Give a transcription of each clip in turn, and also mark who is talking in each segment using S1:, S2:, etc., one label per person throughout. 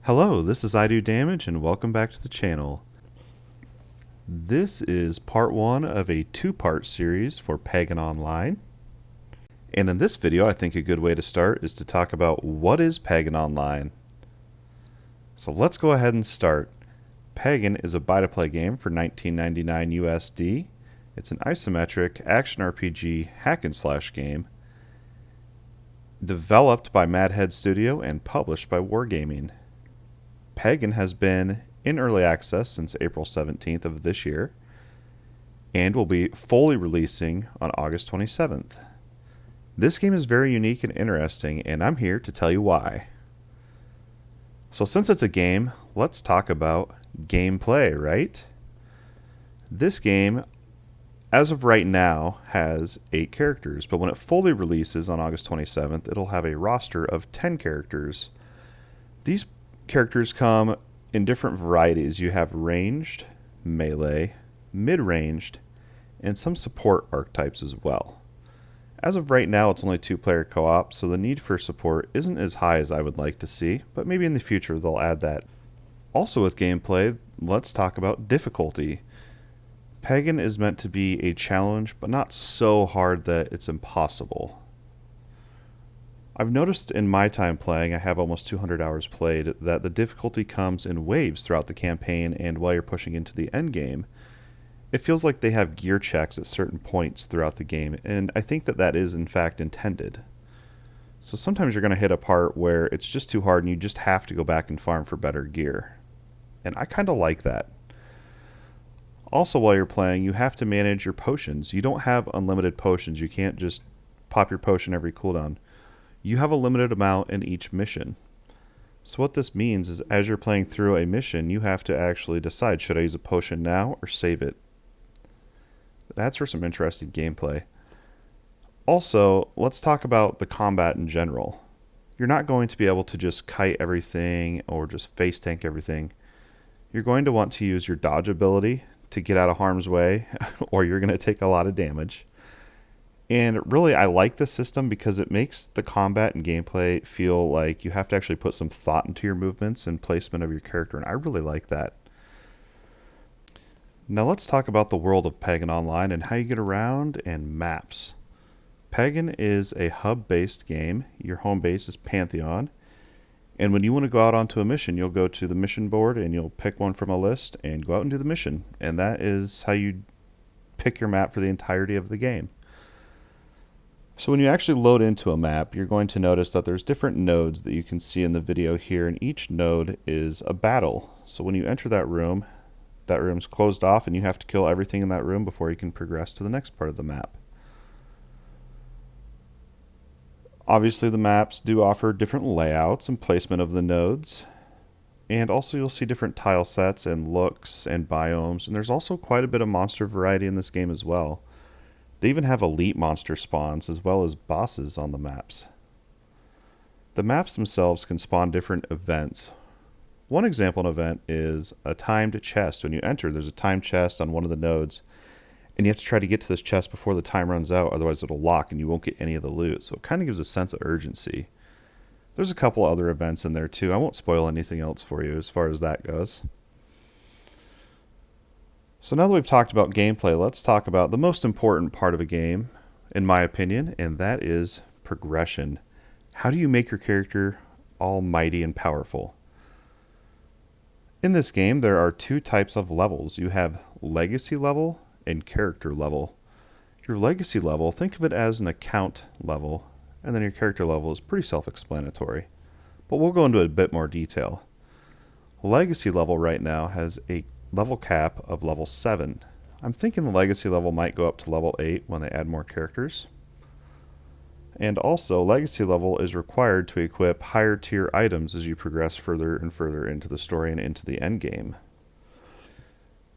S1: Hello, this is I Do Damage and welcome back to the channel. This is part one of a two-part series for Pagan Online. And in this video, I think a good way to start is to talk about what is Pagan Online. So let's go ahead and start. Pagan is a buy-to-play game for $19.99 USD. It's an isometric action RPG hack and slash game developed by Madhead Studio and published by Wargaming. Pagan has been in early access since April 17th of this year and will be fully releasing on August 27th. This game is very unique and interesting, and I'm here to tell you why. So since it's a game, let's talk about gameplay, right? This game, as of right now, has 8 characters, but when it fully releases on August 27th, it'll have a roster of 10 characters. These characters come in different varieties. You have ranged, melee, mid-ranged, and some support archetypes as well. As of right now, it's only 2-player co-op, so the need for support isn't as high as I would like to see, but maybe in the future they'll add that. Also with gameplay, let's talk about difficulty. Pagan is meant to be a challenge, but not so hard that it's impossible. I've noticed in my time playing, I have almost 200 hours played, that the difficulty comes in waves throughout the campaign, and while you're pushing into the end game, it feels like they have gear checks at certain points throughout the game, and I think that that is in fact intended. So sometimes you're going to hit a part where it's just too hard and you just have to go back and farm for better gear. And I kind of like that. Also, while you're playing, you have to manage your potions. You don't have unlimited potions. You can't just pop your potion every cooldown. You have a limited amount in each mission. So what this means is as you're playing through a mission, you have to actually decide, should I use a potion now or save it? That's for some interesting gameplay. Also, let's talk about the combat in general. You're not going to be able to just kite everything or just face tank everything. You're going to want to use your dodge ability to get out of harm's way, or you're going to take a lot of damage. And really, I like this system because it makes the combat and gameplay feel like you have to actually put some thought into your movements and placement of your character, and I really like that. Now let's talk about the world of Pagan Online and how you get around and maps. Pagan is a hub-based game. Your home base is Pantheon. And when you want to go out onto a mission, you'll go to the mission board and you'll pick one from a list and go out and do the mission. And that is how you pick your map for the entirety of the game. So when you actually load into a map, you're going to notice that there's different nodes that you can see in the video here, and each node is a battle. So when you enter that room's closed off and you have to kill everything in that room before you can progress to the next part of the map. Obviously the maps do offer different layouts and placement of the nodes, and also you'll see different tile sets and looks and biomes, and there's also quite a bit of monster variety in this game as well. They even have elite monster spawns as well as bosses on the maps. The maps themselves can spawn different events. One example event is a timed chest. When you enter, there's a timed chest on one of the nodes, and you have to try to get to this chest before the time runs out, otherwise it'll lock and you won't get any of the loot. So it kind of gives a sense of urgency. There's a couple other events in there too. I won't spoil anything else for you as far as that goes. So now that we've talked about gameplay, let's talk about the most important part of a game, in my opinion, and that is progression. How do you make your character almighty and powerful? In this game, there are 2 types of levels. You have legacy level and character level. Your legacy level, think of it as an account level, and then your character level is pretty self-explanatory. But we'll go into a bit more detail. Legacy level right now has a level cap of level 7. I'm thinking the legacy level might go up to level 8 when they add more characters. And also, legacy level is required to equip higher tier items as you progress further and further into the story and into the end game.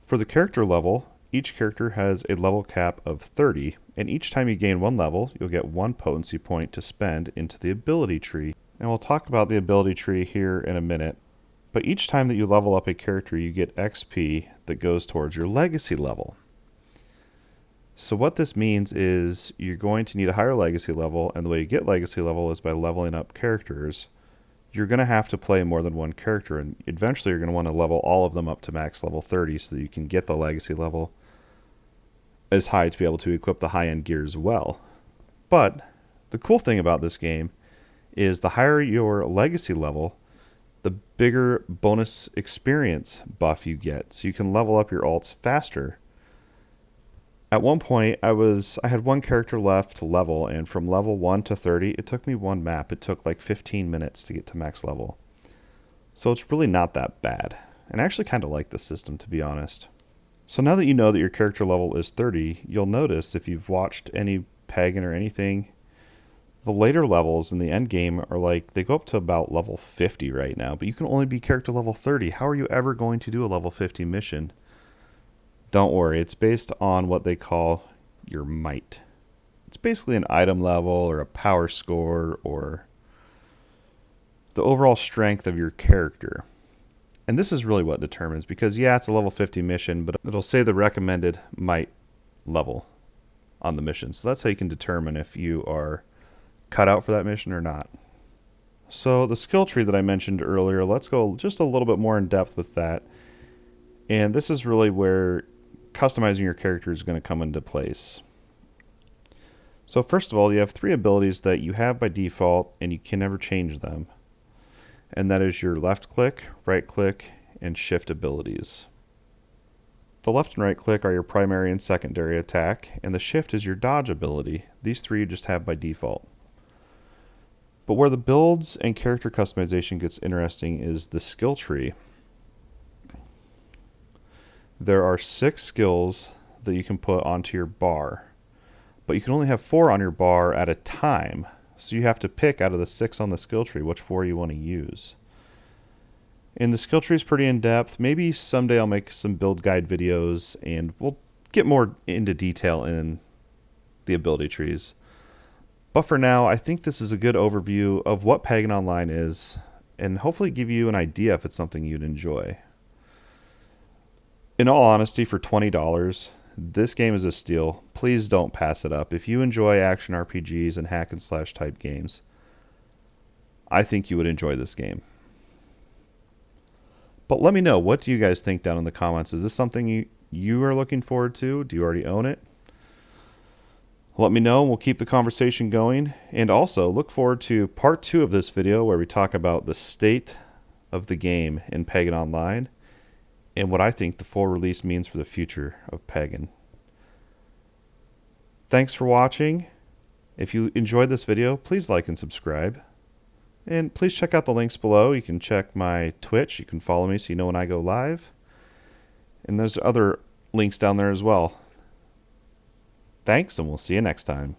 S1: For the character level, each character has a level cap of 30, and each time you gain 1 level, you'll get 1 potency point to spend into the ability tree. And we'll talk about the ability tree here in a minute. But each time that you level up a character, you get XP that goes towards your legacy level. So what this means is you're going to need a higher legacy level, and the way you get legacy level is by leveling up characters you're going to have to play more than one character, and eventually you're going to want to level all of them up to max level 30 so that you can get the legacy level as high to be able to equip the high-end gear as well. But the cool thing about this game is the higher your legacy level, the bigger bonus experience buff you get, so you can level up your alts faster. At one point, I had one character left to level, and from level 1 to 30, it took me one map. It took like 15 minutes to get to max level. So it's really not that bad. And I actually kind of like the system, to be honest. So now that you know that your character level is 30, you'll notice if you've watched any Pagan or anything, the later levels in the end game are like, they go up to about level 50 right now, but you can only be character level 30. How are you ever going to do a level 50 mission? Don't worry, it's based on what they call your might. It's basically an item level or a power score or the overall strength of your character. And this is really what determines, because yeah, it's a level 50 mission, but it'll say the recommended might level on the mission. So that's how you can determine if you are cut out for that mission or not. So the skill tree that I mentioned earlier, let's go just a little bit more in depth with that. And this is really where customizing your character is going to come into place. So first of all, you have 3 abilities that you have by default and you can never change them. And that is your left click, right click, and shift abilities. The left and right click are your primary and secondary attack, and the shift is your dodge ability. These 3 you just have by default. But where the builds and character customization gets interesting is the skill tree. There are 6 skills that you can put onto your bar, but you can only have 4 on your bar at a time, so you have to pick out of the 6 on the skill tree which 4 you want to use. And the skill tree is pretty in-depth. Maybe someday I'll make some build guide videos and we'll get more into detail in the ability trees. But for now, I think this is a good overview of what Pagan Online is, and hopefully give you an idea if it's something you'd enjoy. In all honesty, for $20, this game is a steal. Please don't pass it up. If you enjoy action RPGs and hack and slash type games, I think you would enjoy this game. But let me know, what do you guys think down in the comments? Is this something you are looking forward to? Do you already own it? Let me know and we'll keep the conversation going. And also look forward to part 2 of this video where we talk about the state of the game in Pagan Online and what I think the full release means for the future of Pagan. Thanks for watching. If you enjoyed this video, please like and subscribe. And please check out the links below. You can check my Twitch. You can follow me so you know when I go live. And there's other links down there as well. Thanks, and we'll see you next time.